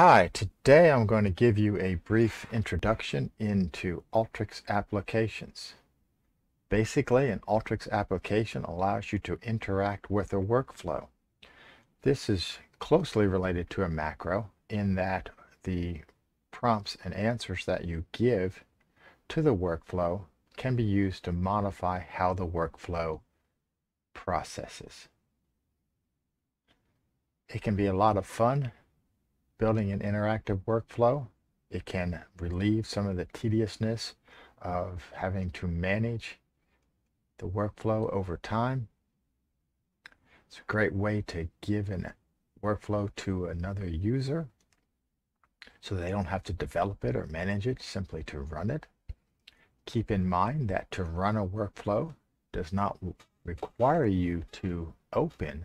Hi, today I'm going to give you a brief introduction into Alteryx applications. Basically, an Alteryx application allows you to interact with a workflow. This is closely related to a macro in that the prompts and answers that you give to the workflow can be used to modify how the workflow processes. It can be a lot of fun building an interactive workflow. It can relieve some of the tediousness of having to manage the workflow over time. It's a great way to give a workflow to another user so they don't have to develop it or manage it, simply to run it. Keep in mind that to run a workflow does not require you to open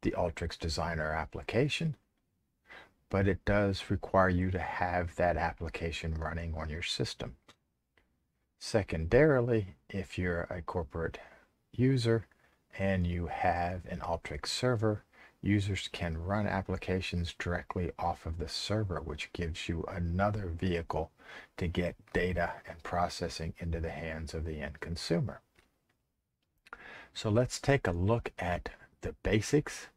the Alteryx Designer application, but it does require you to have that application running on your system. Secondarily, if you're a corporate user and you have an Alteryx server, users can run applications directly off of the server, which gives you another vehicle to get data and processing into the hands of the end consumer. So let's take a look at the basics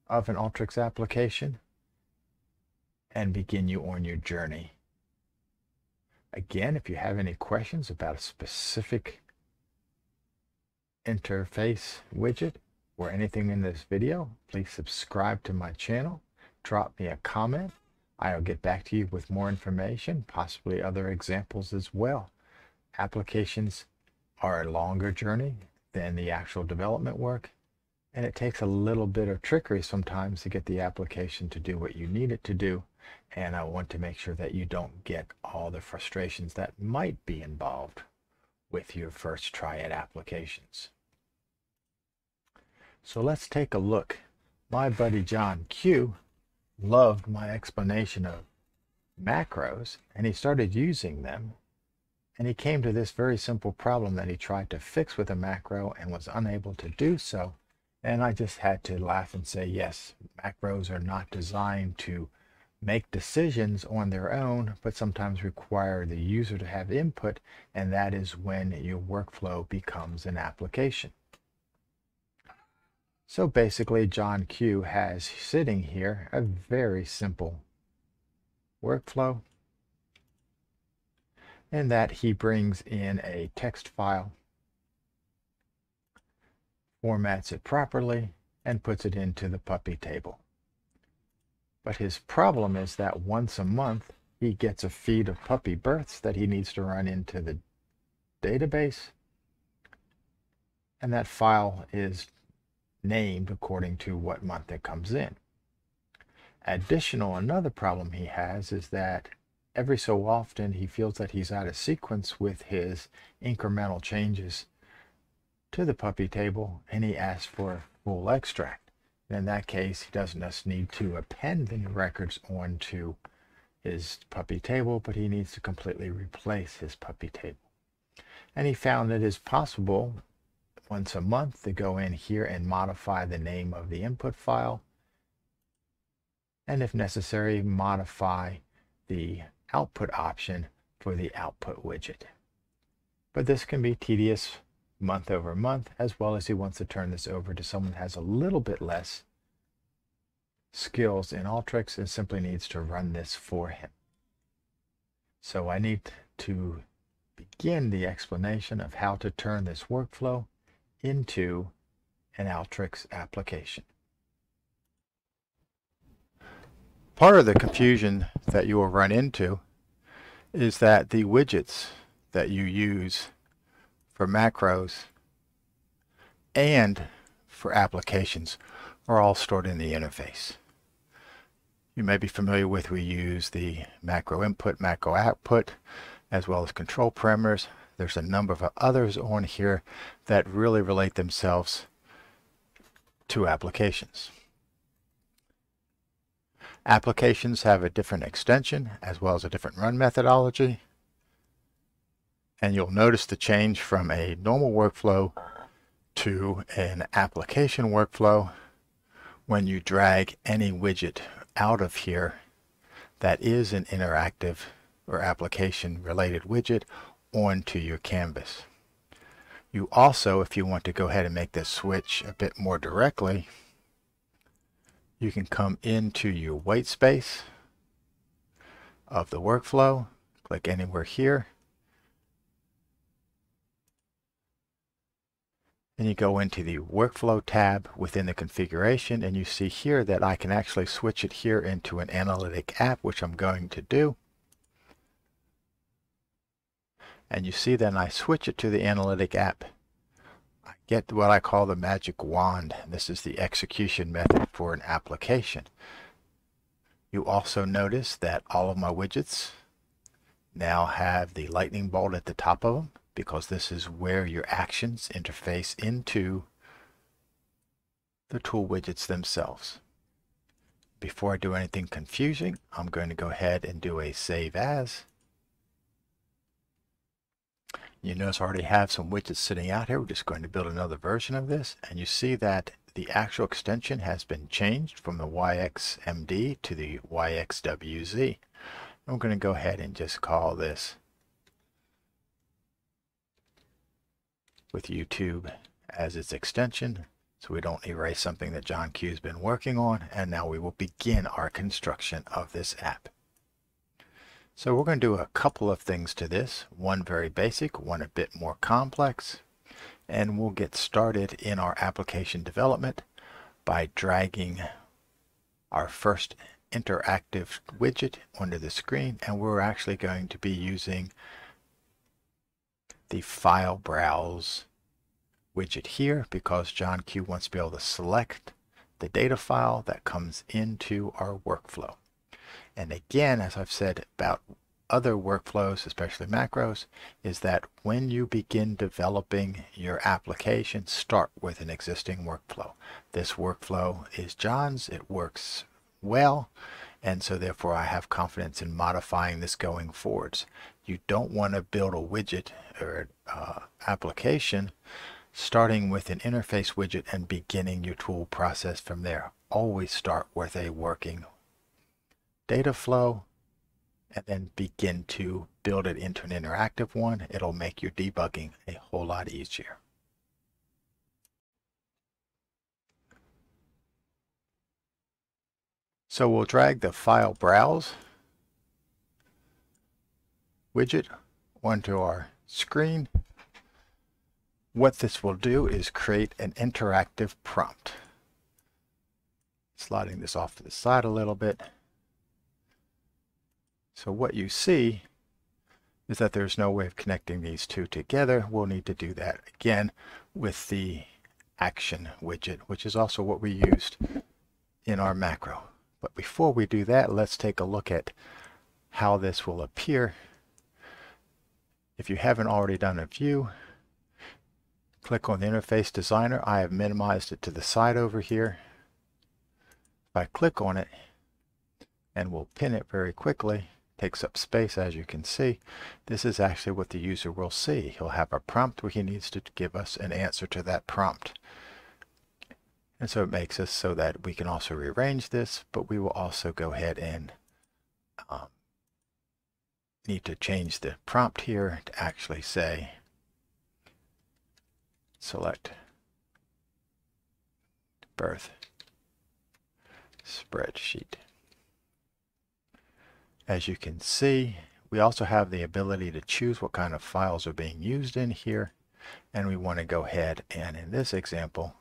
of an Alteryx application and begin you on your journey. Again, if you have any questions about a specific interface widget or anything in this video, please subscribe to my channel, drop me a comment. I'll get back to you with more information, possibly other examples as well. Applications are a longer journey than the actual development work, and it takes a little bit of trickery sometimes to get the application to do what you need it to do. And I want to make sure that you don't get all the frustrations that might be involved with your first try at applications. So let's take a look. My buddy John Q loved my explanation of macros, and he started using them, and he came to this very simple problem that he tried to fix with a macro and was unable to do so. And I just had to laugh and say, yes, macros are not designed to make decisions on their own, but sometimes require the user to have input, and that is when your workflow becomes an application. So basically, John Q has sitting here a very simple workflow, in that he brings in a text file, formats it properly, and puts it into the puppy table. But his problem is that once a month, he gets a feed of puppy births that he needs to run into the database. And that file is named according to what month it comes in. Another problem he has is that every so often he feels that he's out of sequence with his incremental changes to the puppy table, and he asks for a full extract. In that case, he doesn't just need to append any records onto his puppy table, but he needs to completely replace his puppy table. And he found it is possible once a month to go in here and modify the name of the input file, and if necessary, modify the output option for the output widget. But this can be tedious month over month, as well as he wants to turn this over to someone that has a little bit less skills in Alteryx and simply needs to run this for him. So I need to begin the explanation of how to turn this workflow into an Alteryx application. Part of the confusion that you will run into is that the widgets that you use for macros and for applications are all stored in the interface. You may be familiar with, we use the macro input, macro output, as well as control parameters. There's a number of others on here that really relate themselves to applications. Applications have a different extension as well as a different run methodology. And you'll notice the change from a normal workflow to an application workflow when you drag any widget out of here that is an interactive or application related widget onto your canvas. You also, if you want to go ahead and make this switch a bit more directly, you can come into your white space of the workflow, click anywhere here, and you go into the workflow tab within the configuration, and you see here that I can actually switch it here into an analytic app, which I'm going to do. And you see then I switch it to the analytic app. I get what I call the magic wand. This is the execution method for an application. You also notice that all of my widgets now have the lightning bolt at the top of them, because this is where your actions interface into the tool widgets themselves. Before I do anything confusing, I'm going to go ahead and do a save as. You notice I already have some widgets sitting out here. We're just going to build another version of this, and you see that the actual extension has been changed from the YXMD to the YXWZ. I'm going to go ahead and just call this with YouTube as its extension, so we don't erase something that John Q has been working on. And now we will begin our construction of this app. So we're going to do a couple of things to this, one very basic, one a bit more complex, and we'll get started in our application development by dragging our first interactive widget onto the screen, and we're actually going to be using the file browse widget here because John Q wants to be able to select the data file that comes into our workflow. And again, as I've said about other workflows, especially macros, is that when you begin developing your application, start with an existing workflow. This workflow is John's, it works well, and so therefore I have confidence in modifying this going forwards. You don't want to build a widget or application starting with an interface widget and beginning your tool process from there. Always start with a working data flow and then begin to build it into an interactive one. It'll make your debugging a whole lot easier. So we'll drag the file browse widget onto our screen. What this will do is create an interactive prompt. Sliding this off to the side a little bit. So what you see is that there's no way of connecting these two together. We'll need to do that again with the action widget, which is also what we used in our macro. But before we do that, let's take a look at how this will appear. If you haven't already done a view, click on the interface designer. I have minimized it to the side over here. If I click on it, and we'll pin it very quickly, takes up space as you can see. This is actually what the user will see. He'll have a prompt where he needs to give us an answer to that prompt. And so it makes us so that we can also rearrange this, but we will also go ahead and need to change the prompt here to actually say select birth spreadsheet. As you can see, we also have the ability to choose what kind of files are being used in here, and we want to go ahead and in this example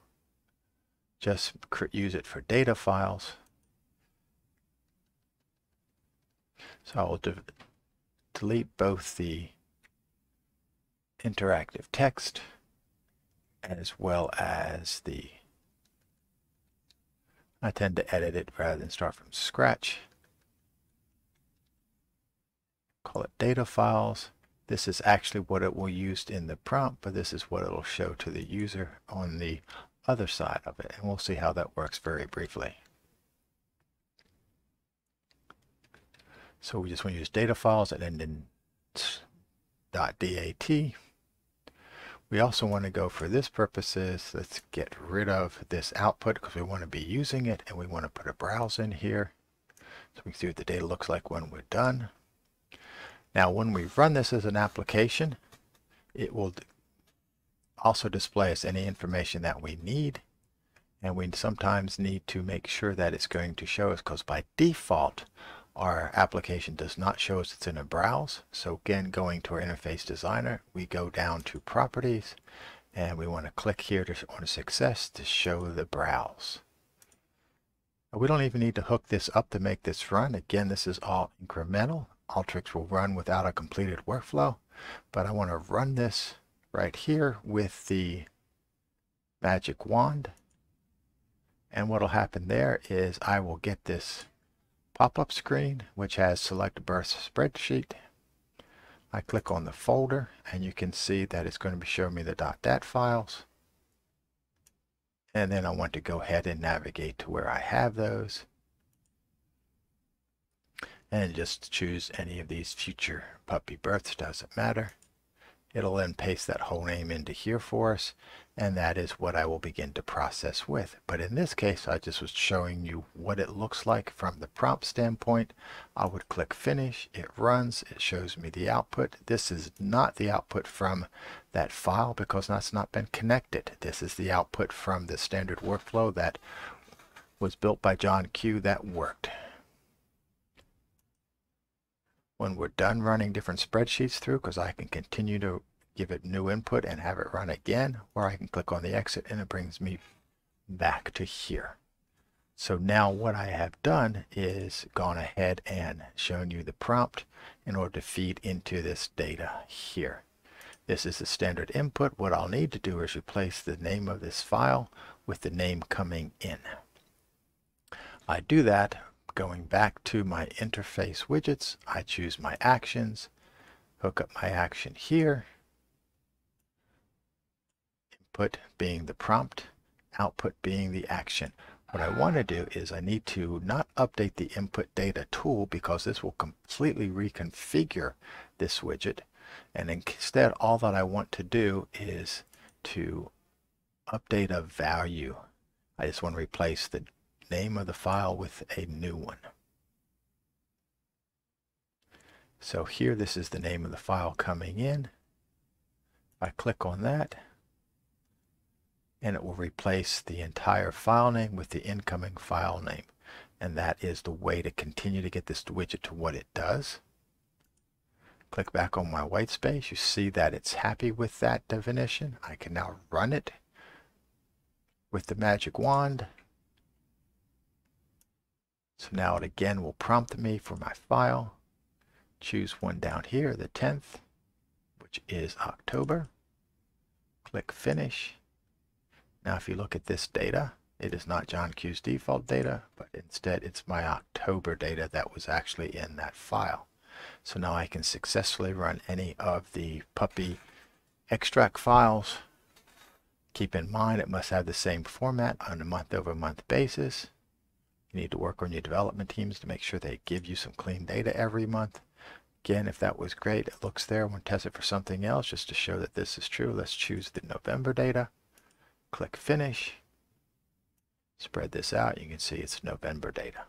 just use it for data files. So I will delete both the interactive text as well as I tend to edit it rather than start from scratch. Call it data files. This is actually what it will use in the prompt, but this is what it will show to the user on the other side of it, and we'll see how that works very briefly. So we just want to use data files and end in .dat. We also want to go for this purposes. Let's get rid of this output because we want to be using it, and we want to put a browse in here. So we can see what the data looks like when we're done. Now when we run this as an application, it will also display us any information that we need. And we sometimes need to make sure that it's going to show us, because by default our application does not show us it's in a browse. So again, going to our interface designer, we go down to properties and we want to click here on success to show the browse. We don't even need to hook this up to make this run. Again, this is all incremental. Alteryx will run without a completed workflow, but I want to run this right here with the magic wand. And what will happen there is I will get this pop-up screen which has select birth spreadsheet. I click on the folder and you can see that it's going to be showing me the .dat files. And then I want to go ahead and navigate to where I have those. And just choose any of these future puppy births, doesn't matter. It'll then paste that whole name into here for us, and that is what I will begin to process with. But in this case, I just was showing you what it looks like from the prompt standpoint. I would click finish, it runs, it shows me the output. This is not the output from that file because that's not been connected. This is the output from the standard workflow that was built by John Q that worked. When we're done running different spreadsheets through, because I can continue to give it new input and have it run again, or I can click on the exit and it brings me back to here. So now what I have done is gone ahead and shown you the prompt in order to feed into this data here. This is the standard input. What I'll need to do is replace the name of this file with the name coming in. I do that going back to my interface widgets. I choose my actions, hook up my action here, input being the prompt, output being the action. What I want to do is I need to not update the input data tool because this will completely reconfigure this widget, and instead all that I want to do is to update a value. I just want to replace the name of the file with a new one. So here, this is the name of the file coming in. I click on that and it will replace the entire file name with the incoming file name, and that is the way to continue to get this widget to what it does. Click back on my white space. You see that it's happy with that definition. I can now run it with the magic wand. So now it again will prompt me for my file. Choose one down here, the 10th, which is October. Click finish. Now if you look at this data, it is not John Q's default data, but instead it's my October data that was actually in that file. So now I can successfully run any of the puppy extract files. Keep in mind it must have the same format on a month-over-month basis. You need to work on your development teams to make sure they give you some clean data every month. Again, if that was great, it looks there. We'll test it for something else just to show that this is true. Let's choose the November data. Click finish. Spread this out. You can see it's November data.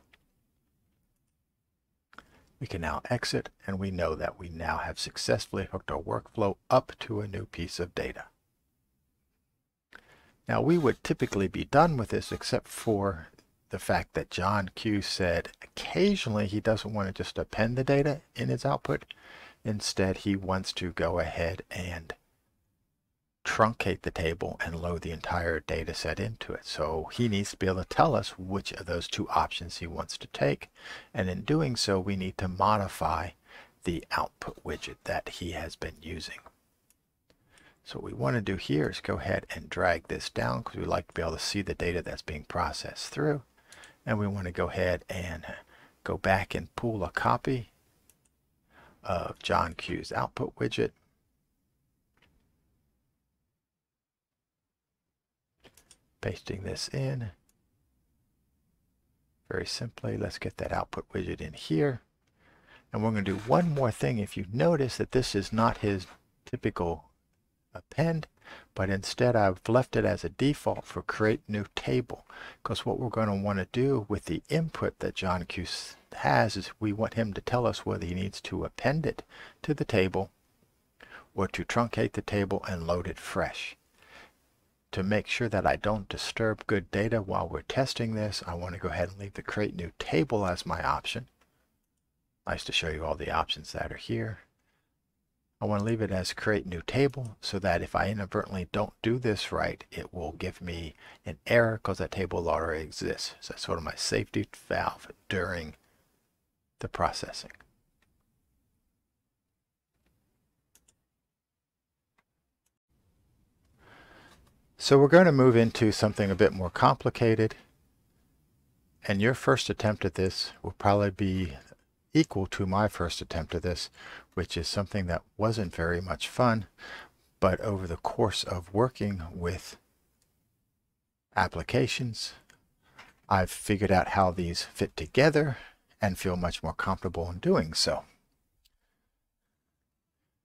We can now exit, and we know that we now have successfully hooked our workflow up to a new piece of data. Now we would typically be done with this except for the fact that John Q said occasionally he doesn't want to just append the data in his output. Instead, he wants to go ahead and truncate the table and load the entire data set into it. So he needs to be able to tell us which of those two options he wants to take. And in doing so, we need to modify the output widget that he has been using. So what we want to do here is go ahead and drag this down because we like to be able to see the data that's being processed through. And we want to go ahead and go back and pull a copy of John Q's output widget. Pasting this in. Very simply, let's get that output widget in here. And we're going to do one more thing. If you notice that this is not his typical append, but instead I've left it as a default for create new table, because what we're going to want to do with the input that John Q has is we want him to tell us whether he needs to append it to the table or to truncate the table and load it fresh. To make sure that I don't disturb good data while we're testing this, I want to go ahead and leave the create new table as my option. Nice to show you all the options that are here. I want to leave it as create new table so that if I inadvertently don't do this right, it will give me an error because that table already exists. So that's sort of my safety valve during the processing. So we're going to move into something a bit more complicated, and your first attempt at this will probably be equal to my first attempt at this, which is something that wasn't very much fun, but over the course of working with applications, I've figured out how these fit together and feel much more comfortable in doing so.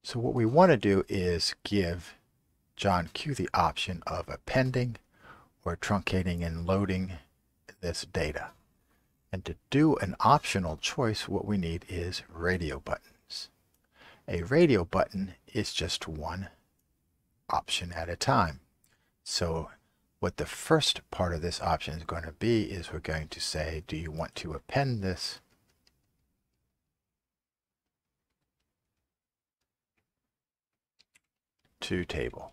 So what we want to do is give John Q the option of appending or truncating and loading this data. And to do an optional choice, what we need is radio buttons. A radio button is just one option at a time. So what the first part of this option is going to be is we're going to say, do you want to append this to table?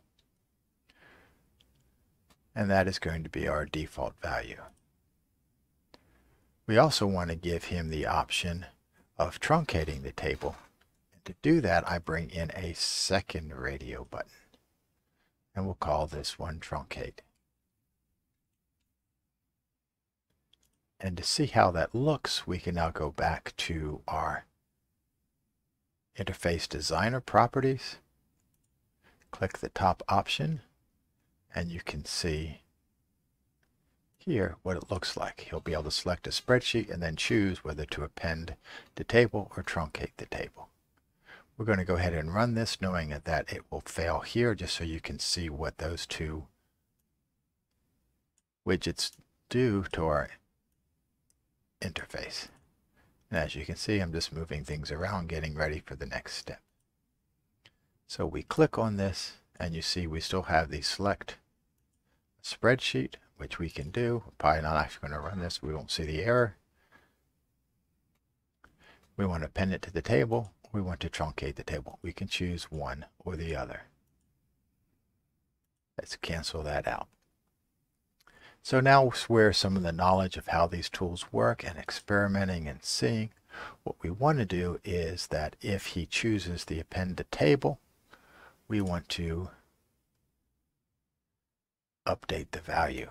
And that is going to be our default value. We also want to give him the option of truncating the table. And to do that, I bring in a second radio button. And we'll call this one truncate. And to see how that looks, we can now go back to our Interface Designer properties, click the top option, and you can see here what it looks like. He'll be able to select a spreadsheet and then choose whether to append the table or truncate the table. We're going to go ahead and run this knowing that it will fail here, just so you can see what those two widgets do to our interface. And as you can see, I'm just moving things around, getting ready for the next step. So we click on this and you see we still have the select spreadsheet, which we can do. We're probably not actually going to run this. We won't see the error. We want to append it to the table. We want to truncate the table. We can choose one or the other. Let's cancel that out. So now where some of the knowledge of how these tools work and experimenting and seeing, what we want to do is that if he chooses the append to table, we want to update the value.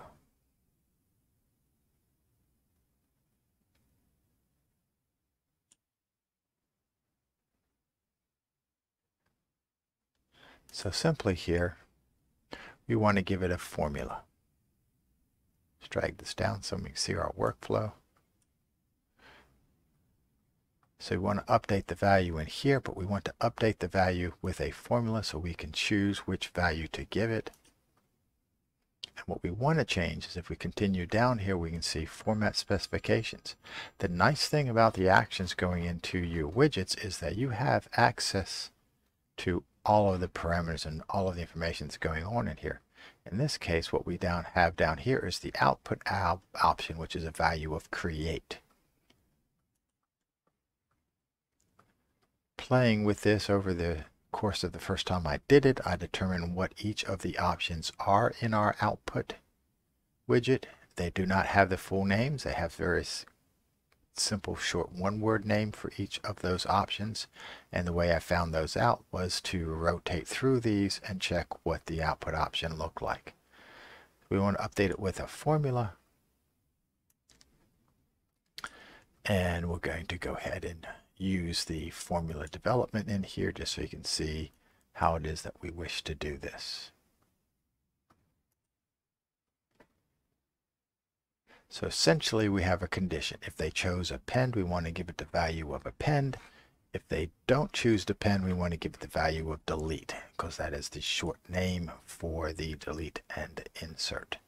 So simply here, we want to give it a formula. Let's drag this down so we can see our workflow. So we want to update the value in here, but we want to update the value with a formula so we can choose which value to give it. And what we want to change is if we continue down here, we can see format specifications. The nice thing about the actions going into your widgets is that you have access to all of the parameters and all of the information that's going on in here. In this case, what we have down here is the output option, which is a value of create. Playing with this over the course of the first time I did it, I determined what each of the options are in our output widget. They do not have the full names. They have very simple short one-word name for each of those options, and the way I found those out was to rotate through these and check what the output option looked like. We want to update it with a formula, and we're going to go ahead and use the formula development in here just so you can see how it is that we wish to do this. So essentially we have a condition. If they chose append, we want to give it the value of append. If they don't choose to pen, we want to give it the value of delete, because that is the short name for the delete and insert.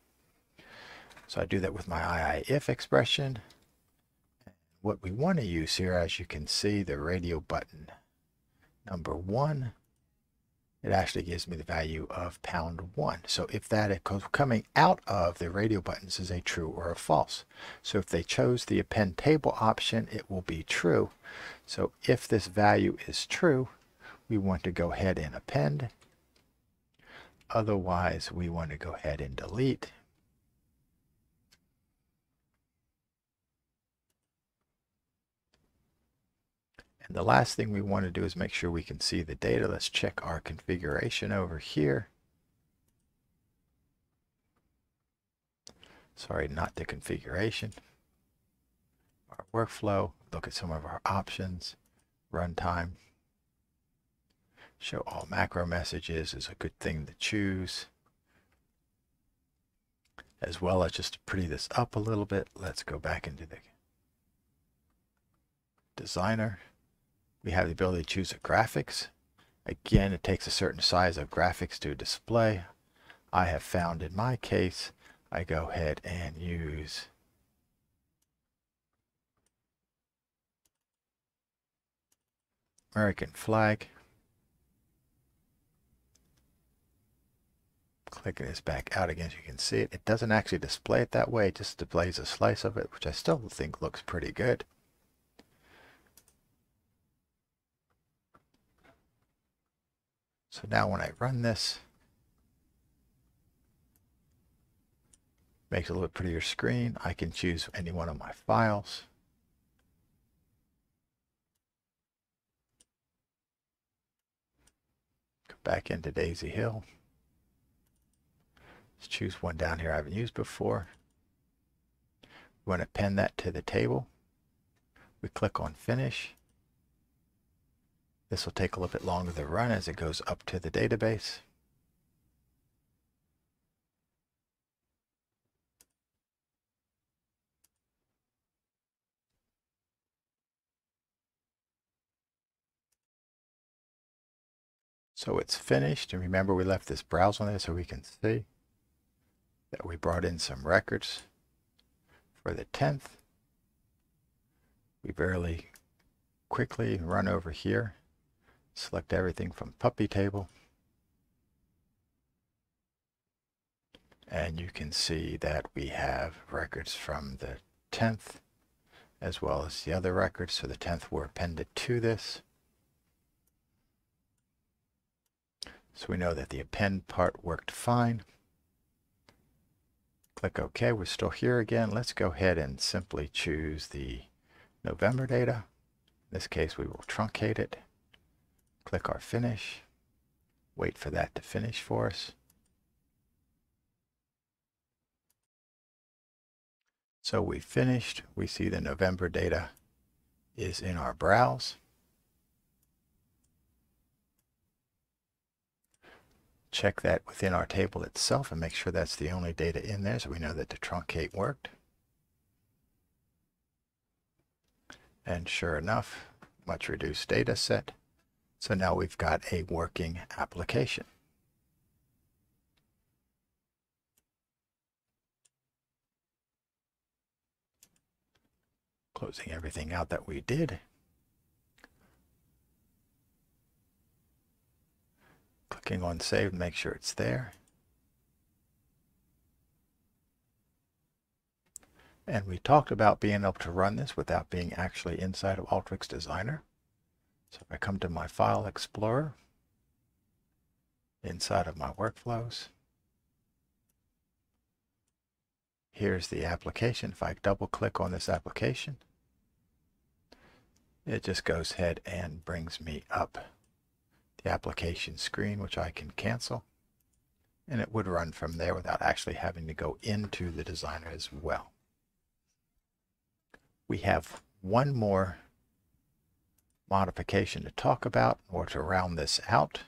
So I do that with my if expression. What we want to use here, as you can see, the radio button number 1, it actually gives me the value of #1. So if that coming out of the radio buttons is a true or a false. So if they chose the append table option, it will be true. So if this value is true, we want to go ahead and append. Otherwise, we want to go ahead and delete. And the last thing we want to do is make sure we can see the data. Let's check our configuration over here. Sorry, not the configuration. Our workflow, look at some of our options. Runtime. Show all macro messages is a good thing to choose. As well as just to pretty this up a little bit, let's go back into the designer. We have the ability to choose a graphics. Again, it takes a certain size of graphics to display. I have found in my case, I go ahead and use American flag. Clicking this back out again, so you can see it. It doesn't actually display it that way, it just displays a slice of it, which I still think looks pretty good. So now when I run this, makes it a little bit prettier screen. I can choose any one of my files. Go back into Daisy Hill. Let's choose one down here I haven't used before. We want to append that to the table. We click on Finish. This will take a little bit longer to run as it goes up to the database. So it's finished, and remember we left this browse on there so we can see that we brought in some records for the 10th. We barely quickly run over here, select everything from puppy table, and you can see that we have records from the 10th as well as the other records. So the 10th were appended to this. So we know that the append part worked fine. Click OK. We're still here again. Let's go ahead and simply choose the November data. In this case, we will truncate it. Click our Finish. Wait for that to finish for us. So we finished. We see the November data is in our browse. Check that within our table itself and make sure that's the only data in there so we know that the truncate worked. And sure enough, much reduced data set. So now we've got a working application. Closing everything out that we did. Clicking on Save to make sure it's there. And we talked about being able to run this without being actually inside of Alteryx Designer. So if I come to my File Explorer, inside of my workflows, here's the application. If I double click on this application, it just goes ahead and brings me up the application screen, which I can cancel. And it would run from there without actually having to go into the designer as well. We have one more modification to talk about or to round this out,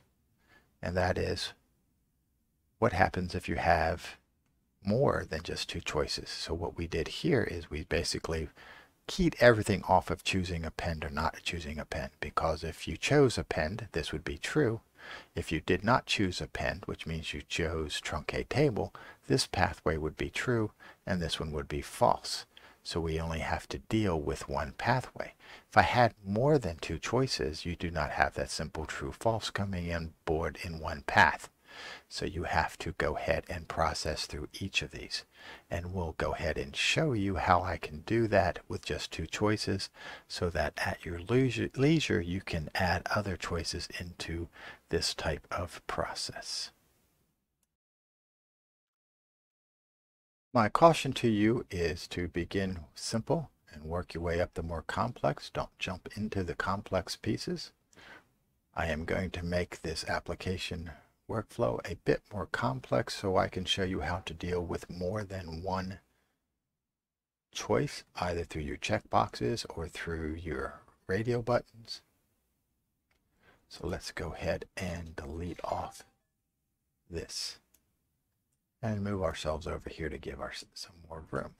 and that is what happens if you have more than just two choices. So what we did here is we basically keyed everything off of choosing append or not choosing append, because if you chose append, this would be true. If you did not choose append, which means you chose truncate table, this pathway would be true and this one would be false. So we only have to deal with one pathway. If I had more than two choices, you do not have that simple true false coming in board in one path. So you have to go ahead and process through each of these. And we'll go ahead and show you how I can do that with just two choices, so that at your leisure you can add other choices into this type of process. My caution to you is to begin simple and work your way up the more complex. Don't jump into the complex pieces. I am going to make this application workflow a bit more complex so I can show you how to deal with more than one choice, either through your checkboxes or through your radio buttons. So let's go ahead and delete off this and move ourselves over here to give us some more room.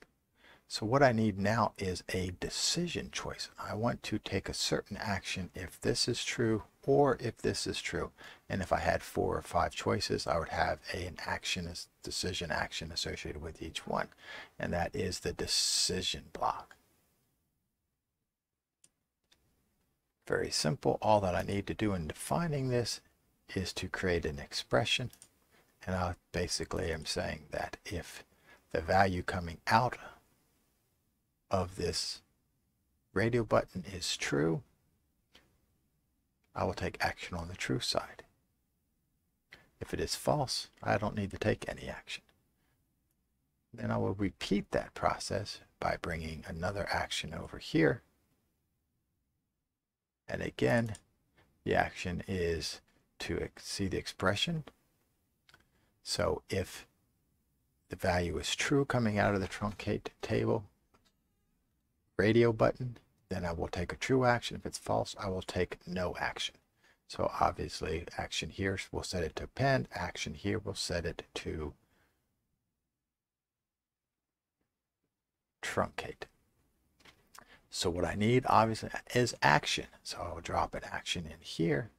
So what I need now is a decision choice. I want to take a certain action if this is true or if this is true. And if I had 4 or 5 choices, I would have an action, a decision action associated with each one. And that is the decision block. Very simple. All that I need to do in defining this is to create an expression. And I basically am saying that if the value coming out of this radio button is true, I will take action on the true side. If it is false, I don't need to take any action. Then I will repeat that process by bringing another action over here. And again, the action is to see the expression. So if the value is true coming out of the truncate table radio button, then I will take a true action. If it's false, I will take no action. So obviously action here, we'll set it to append. Action here, we'll set it to truncate. So what I need obviously is action. So I'll drop an action in here.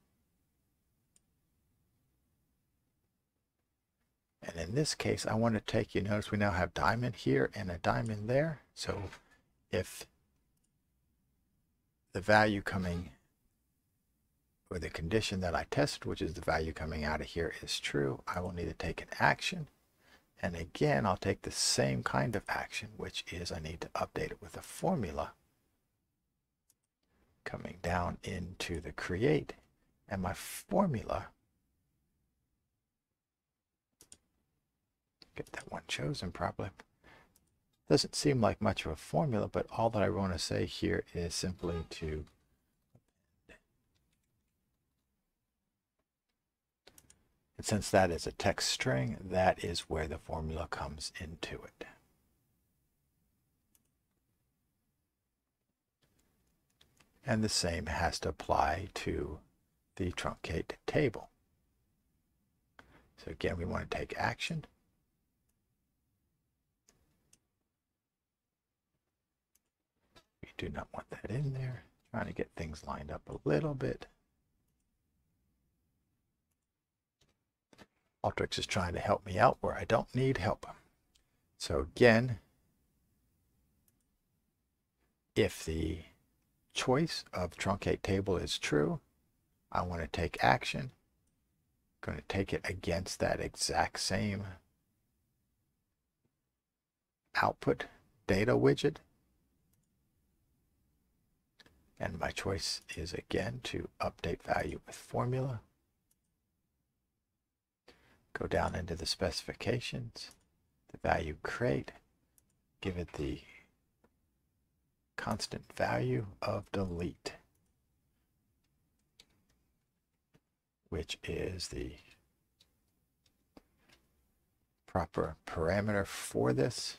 And in this case, I want to take, you notice we now have diamond here and a diamond there. So if the value coming, or the condition that I tested, which is the value coming out of here, is true, I will need to take an action. And again, I'll take the same kind of action, which is I need to update it with a formula coming down into the create. And my formula, get that one chosen properly. Doesn't seem like much of a formula, but all that I want to say here is simply to and since that is a text string, that is where the formula comes into it. And the same has to apply to the truncate table. So again, we want to take action. We do not want that in there. Trying to get things lined up a little bit. Alteryx is trying to help me out where I don't need help. So again, if the choice of truncate table is true, I want to take action. I'm going to take it against that exact same output data widget. And my choice is again to update value with formula. Go down into the specifications, the value create, give it the constant value of delete, which is the proper parameter for this.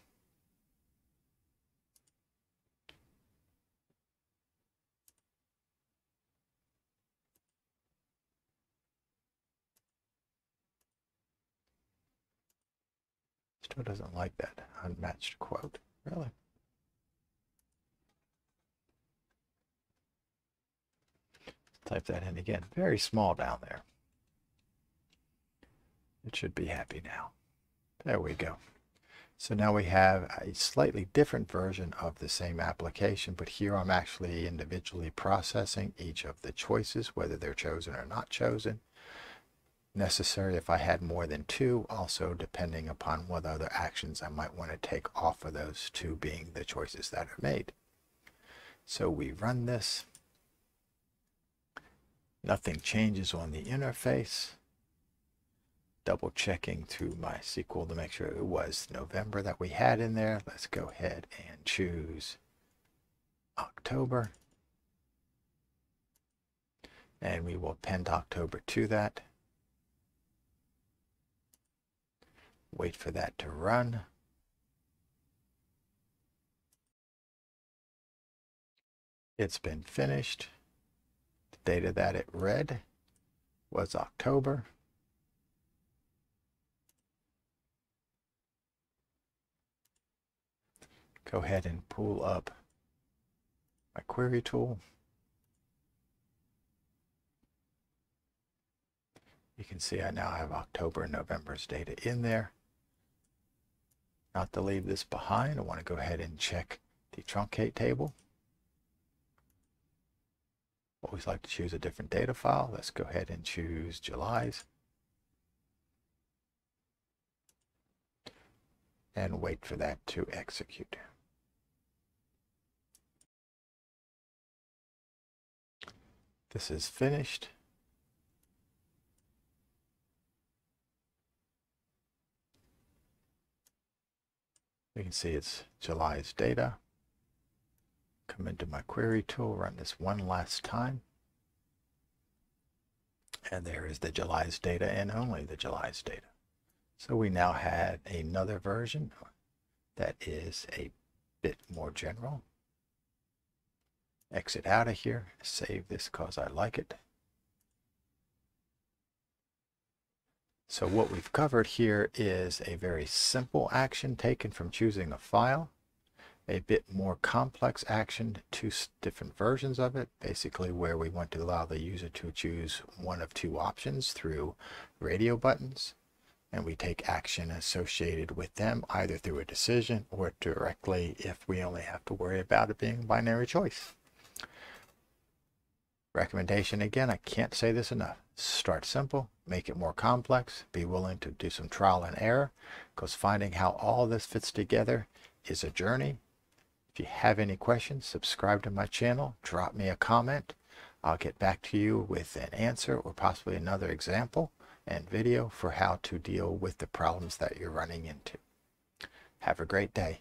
Still doesn't like that unmatched quote, really. Type that in again. Very small down there. It should be happy now. There we go. So now we have a slightly different version of the same application, but here I'm actually individually processing each of the choices, whether they're chosen or not chosen. Necessary if I had more than two, also depending upon what other actions I might want to take off of those two being the choices that are made. So we run this. Nothing changes on the interface. Double checking through MySQL to make sure it was November that we had in there. Let's go ahead and choose October. And we will append October to that. Wait for that to run. It's been finished. The data that it read was October. Go ahead and pull up my query tool. You can see I now have October and November's data in there. Not to leave this behind, I want to go ahead and check the truncate table. Always like to choose a different data file. Let's go ahead and choose July's. And wait for that to execute. This is finished. You can see it's July's data. Come into my query tool, run this one last time. And there is the July's data and only the July's data. So we now had another version that is a bit more general. Exit out of here, save this because I like it. So what we've covered here is a very simple action taken from choosing a file, a bit more complex action, two different versions of it, basically where we want to allow the user to choose one of two options through radio buttons, and we take action associated with them either through a decision or directly if we only have to worry about it being binary choice. Recommendation again, I can't say this enough. Start simple, make it more complex, be willing to do some trial and error, because finding how all this fits together is a journey. If you have any questions, subscribe to my channel, drop me a comment. I'll get back to you with an answer or possibly another example and video for how to deal with the problems that you're running into. Have a great day.